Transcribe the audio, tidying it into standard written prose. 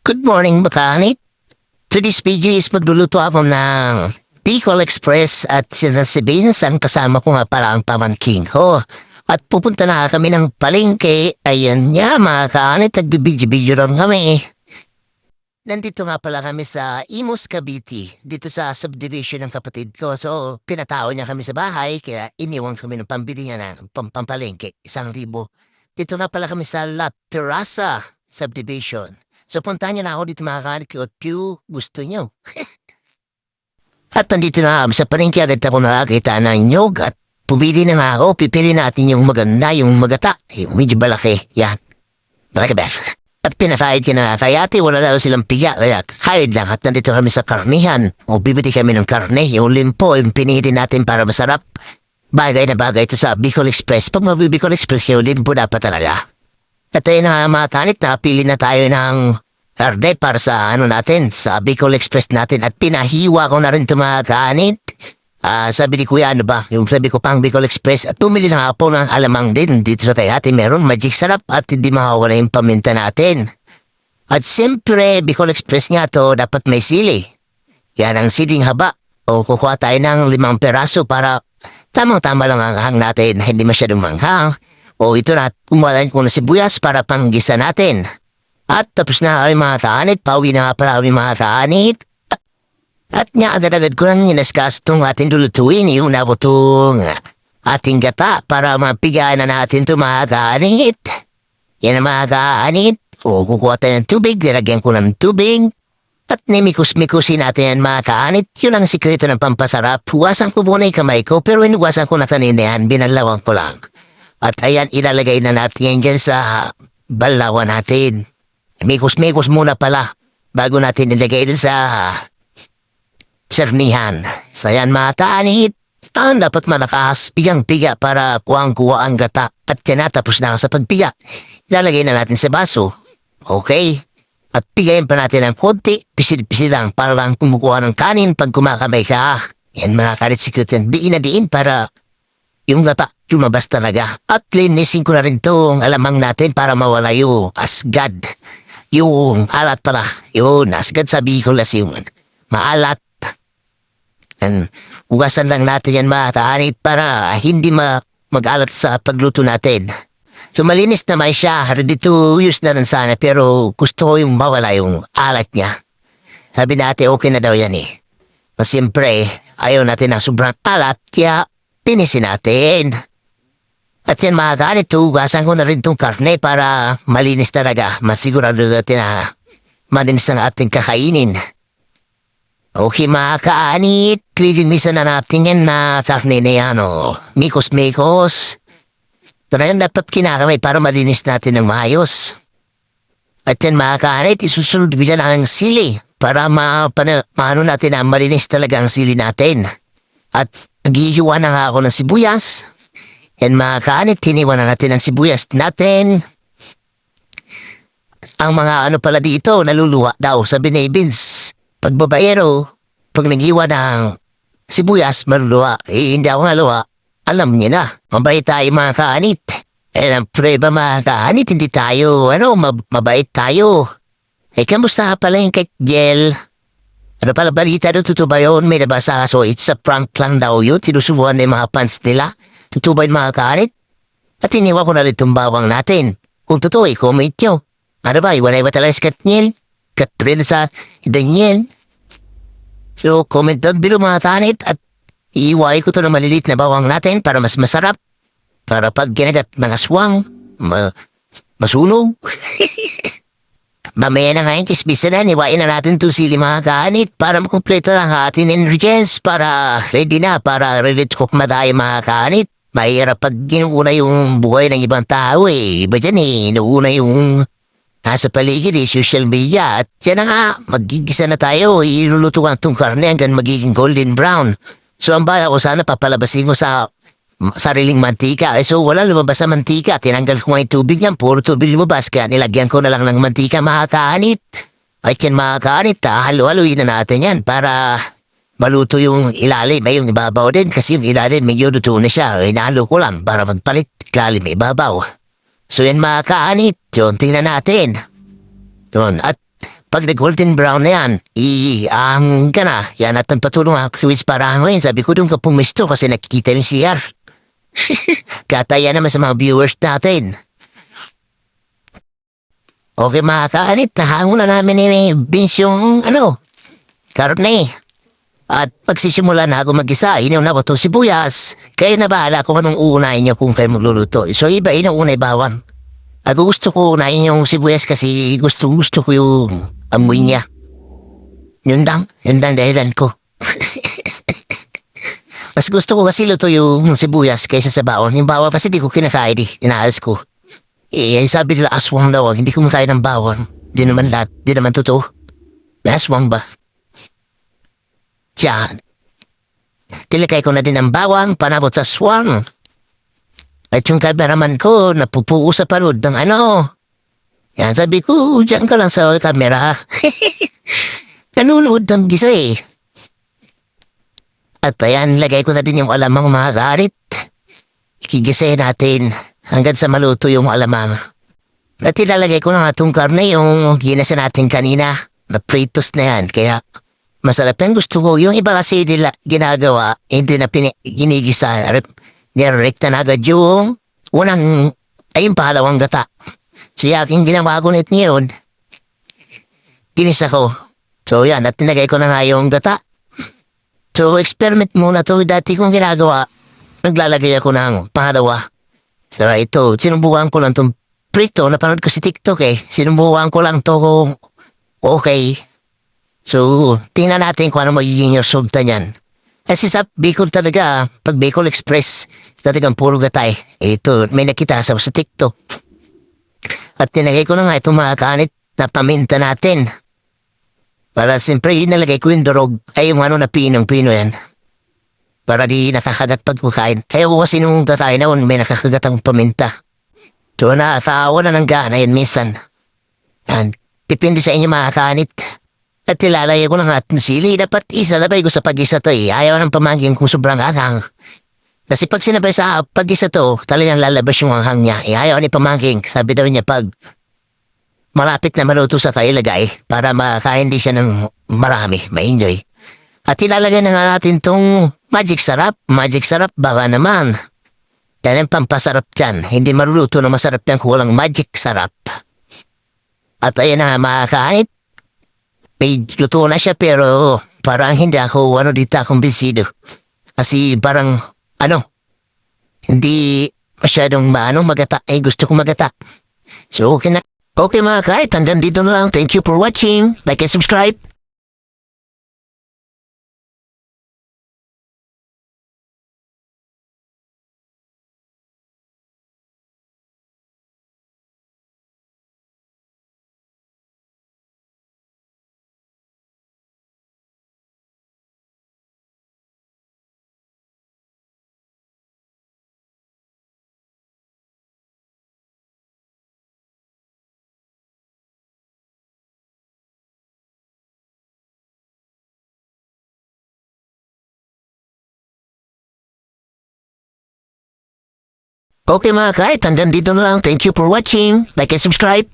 Good morning, Bakanit. Today's video is magluluto ako ng Bicol Express at sinasabihin saan kasama ko nga pala ang pamangking ko. At pupunta na kami ng palengke. Ayan niya mga kaanit, nagbibidyo-video lang kami. Nandito nga pala kami sa Imus, Cavite, dito sa subdivision ng kapatid ko. So, pinatao niya kami sa bahay, kaya iniwan kami ng pambili niya ng pampalengke, 1,000. Dito nga pala kami sa La Terraza subdivision. So, puntahan niyo na ako dito mga kaanit ko, gusto niyo. At nandito na kami sa palengke, agad ako nakakita ng nyog at pumili na nga ako, pipili natin yung maganda, yung magata, yung medyo malaki, yan. Malaki ba? At pinakahit ka na kay ate, wala na silang piga, kaya hired lang at nandito kami sa karnihan. O bibili kami ng karne, yung limpo, yung pinili natin para masarap. Bagay na bagay ito sa Bicol Express. Pag Bicol Express, yung limpo dapat talaga. At ayun na mga tanit, napili na tayo ng karne para sa natin, sa Bicol Express natin. At pinahiwa ko na rin ito mga tanit. Sabi ni Kuya, yung sabi ko pang Bicol Express at tumili na po ng alamang din dito sa Tayhati. Meron magic sarap at hindi makawala yung paminta natin. At siyempre, Bicol Express nga to dapat may sili. Yan ang siling haba. O kukuha tayo ng 5 peraso para tamang-tama lang ang hang natin, hindi masyadong manghang. O ito na, kumuha ko na sibuyas para panggisa natin. At tapos na ay mga taanit, pauwi na nga pala kami mga taanit. At nga agad-agad ko lang inaskas itong ating lulutuin, yung nabutong ating gata para mapigaan na natin ito mga kaanit. Yan ang mga kaanit. O kukuha tayo ng tubig, nilagyan ko ng tubig. At nimikos-mikusin natin yan mga kaanit. Yun ang sikreto ng pampasarap. Huwasan ko muna yung kamay ko, pero inuwasan ko na kanina yan, binalawan ko lang. At ayan, ilalagay na natin yan dyan sa balawan natin. Mikos-mikos muna pala bago natin ilagay din sa sernihan. So yan mga taanit, dapat malakas, pigang-piga para kuwang-kuwa ang gata. At yan na, tapos na sa pagpiga. Ilalagay na natin sa baso. Okay? At pigayin pa natin ng konti, pisil-pisil lang para lang kumukuha ng kanin pag kumakamay ka. Yan mga karit secret, diin na diin para yung gata lumabas talaga. At linisin ko na rin itong alamang natin para mawala yung asgad. Yung alat pala. Yun, asgad sa Bicol yung maalat. Ugasan lang natin yan mga taanit para hindi mag-alat sa pagluto natin. So malinis naman siya, ready to use na rin sana, pero gusto ko yung mawala yung alat niya. Sabi natin okay na daw yan eh. Mas siyempre, ayaw natin ng sobrang alat, kaya tinisin natin. At yan mga taanit, ugasan ko na rin itong karne para malinis talaga. Masigurado natin na malinis na ating kakainin. Okay mga kaanit, lilinisan na natin yan na karne na yan o. Mikos-mikos. Ito na yan dapat kinakamay para malinis natin ng maayos. At yan mga kaanit, isusunod ko dyan ang sili para maano natin na malinis talaga ang sili natin. At naghihiwa na nga ako ng sibuyas. Yan mga kaanit, hiniwa na natin ang sibuyas natin. Ang mga pala dito, naluluwa daw, sabi ni Vince. Pag babaero, pag naghiwa ng sibuyas, maluluwa. Hindi ako naluwa. Alam niya na. Mabait tayo mga kaanit. Ang preba mga kaanit, hindi tayo, mabait tayo. Kamusta pala yung kay Gel? Ano pala balita doon, totoo ba yun? May nabasa so it's a prank lang daw yun. Sinusubuhan na yung mga fans nila. Totoo ba yung mga kaanit? At iniwa ko na rin itong bawang natin. Kung totoo, i-comment nyo. Ano ba, iwanay ba talaga si Katniel? Katrin sa Daniel. So, comment down below mga tanit at iiway ko to ng malilit na bawang natin para mas masarap. Para pag ginagat mga swang, masunog. Mamaya na ngayon, kisbisa na, iwain na natin to sili mga kaanit para makumpleto lang ating ingredients para ready na, para ready to cook madayo mga kaanit. Mahirap pag ginuuna yung buhay ng ibang tao eh. Iba dyan eh, inuuna yung nasa paligid social media. At yan na nga, magigisa na tayo. Iluluto ka itong karne hanggang magiging golden brown. So ang bala ko sana papalabasin ko sa sariling mantika. So wala lumabas sa mantika. Tinanggal ko nga yung tubig niyan. Puro tubig lumabas. Kaya nilagyan ko na lang ng mantika mga kaanit. At yan mga kaanit, halo-haloin na natin yan para maluto yung ilalim. May yung ibabaw din kasi yung ilalim medyo luto na siya. Inalo ko lang para magpalit ilalim ibabaw. So yan mga kaanit, yun, tingnan natin. Yun, at Pag nag-golden brown na yan, ang ka na. Yan natin patulong ang quiz para ngayon. Sabi ko doon ka pumisto kasi nakikita yung CR. Kataya naman sa mga viewers natin. Okay mga kaanit, nahango na namin ni Vince yung karne. At pagsisimula na ako mag-isa, inaw na ko itong sibuyas. Kayo na bahala kung anong uunahin niyo kung kayo magluluto. So iba, inaunay bawang. Ako gusto ko unahin yung sibuyas kasi gusto ko yung amoy niya. Yun lang dahilan ko. Mas gusto ko kasi luto yung sibuyas kaysa sa bawang. Yung bawang kasi di ko kinakain inaalis ko. Sabi nila aswang daw, hindi ko makain ng bawang. Di naman totoo. May aswang ba? Tiyan. Tilakay ko na din ang bawang, panabot sa aswang. At yung cameraman ko, napupuo sa parod ng Yan, sabi ko, diyan ka lang sa camera. Nanunood ng gisa eh. At ayan, lagay ko na din yung alamang mga garit. Ikigisayin natin hanggang sa maluto yung alamang. At ilalagay ko na nga itong karne yung ginasa natin kanina. Na pritos na yan, kaya masarap yan gusto ko. Yung iba kasi nila ginagawa, hindi na ginigisa. Nirekta na agad yung unang, yung pangalawang gata. So aking ginawa ko nit ngayon, ginisa ko. So yan, at tinagay ko na nga yung gata. So experiment muna to, dati kong ginagawa, naglalagay ako ng pangalawa. So ito, sinubukan ko lang itong prito, napanood ko si TikTok eh. Sinubukan ko lang to kung okay. So, tingnan natin kung ano magiging resulta niyan. Kasi sa Bicol talaga, pag Bicol Express, talagang puro gatay. Ito, may nakita sa TikTok. At tinagay ko na nga itong mga kanit na paminta natin. Para siyempre, nalagay ko yung durog. Ay, yung na pinong-pino yan. Para di nakakagat pag kukain. Kaya ko kasi nung gatay na may nakakagat ang paminta. So, nakakawa na ng gana yan minsan. Yan, depende sa inyo mga kanit. At ilalagay ko na nga at sili. Dapat isa labay ko sa pag-isa to eh. Ayaw ng pamangkin kung sobrang anghang. Kasi pag sinabay sa pag-isa to, talagang lalabas yung anghang niya. Ayaw ni pamangkin. Sabi daw niya pag malapit na maluto sa kailagay para makain di siya ng marami, ma-enjoy. At ilalagay na nga natin tong magic sarap. Magic sarap, baka naman. Yan ang pampasarap dyan. Hindi maruluto na masarap yan kung walang magic sarap. At ayan na mga kaanit. May luto na siya pero parang hindi ako dito akong bisido. Kasi parang hindi masyadong magata. Gusto ko magata. So okay na. Okay mga kahit hanggang dito na lang. Thank you for watching. Like and subscribe. Okay mga kahit hanggang dito na lang. Thank you for watching. Like and subscribe.